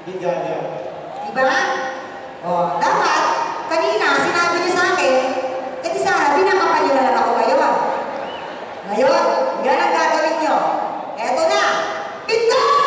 Ligaya. Diba? O, dapat, kanina, sinabi niyo sa akin, eh di sana, binakapan niyo na lang ako ngayon. Ngayon, yan ang gagawin niyo. Eto na! Pindot!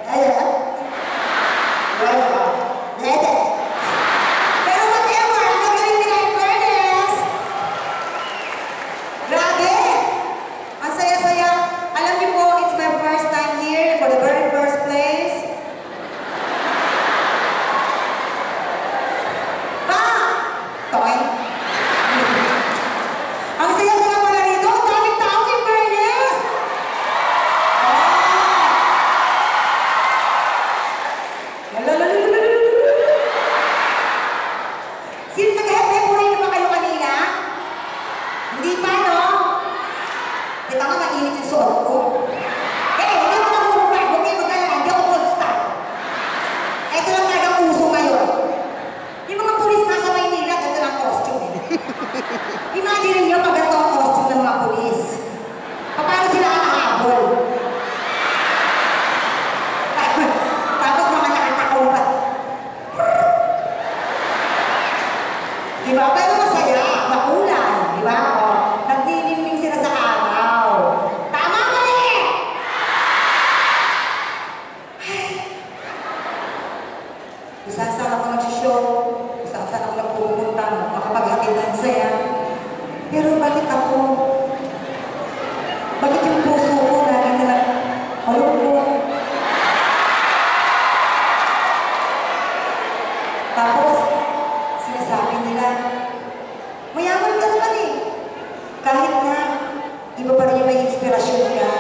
Ayan. Lede. Pero whatever, magaling nila in fairness. Grabe! Ang saya-saya. Alam niyo po, it's my first time here for the very first place. Pa! Toy. Ang saya-saya pala rito. Ang daming tao in fairness. Sino nag-hepe po rin ba kayo kanina? Hindi pa, no? Kita nga mainit yung suot ko. Hindi ako nakukupan. Huwag kayo mag-alala. Hindi ako full stop. Ito lang talagang uso ngayon. Yung mga pulis nasa Maynila, ganito lang costume eh. Imagine niyo pag ganito ang costume ng mga pulis. Paano sila kakahabol? Tapos mga nakatakaw pa. Diba? Pero masaya, makulay. Diba? O, nagniningning sila sa araw. Tama mali! Saan-saan ako nagsishow, saan-saan ako nagpupunta, makapaghatid ng saya. Pero bakit ako? Bakit yung puso ko lagi nalang malungkot? Tapos, sinasabi nila, mayaman ka naman eh. Kahit na, iba pa rin yung may inspirasyon ka.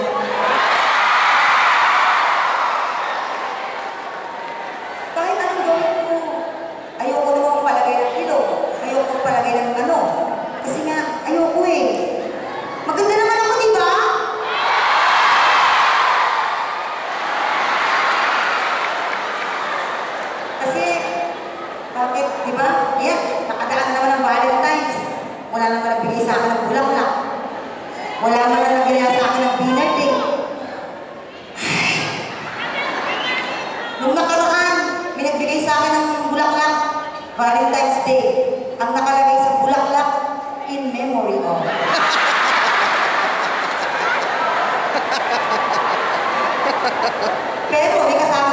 Kahit anong gawin mo, ayoko naman palagay ng ilog, ayoko palagay ng ano. Kasi nga, ayoko eh. Maganda naman ako, di ba? Kasi, bakit, di ba? Ayan, nakadaan na naman ng Valentine's. Wala naman nagbigay sa akin ng bulaklak. Wala naman na nagbigay sa akin ng dinner date. Nung nakaraan, may nagbigay sa akin ng bulaklak, Valentine's Day. Ang nakalagay sa bulaklak, in memory of. Pero may kasama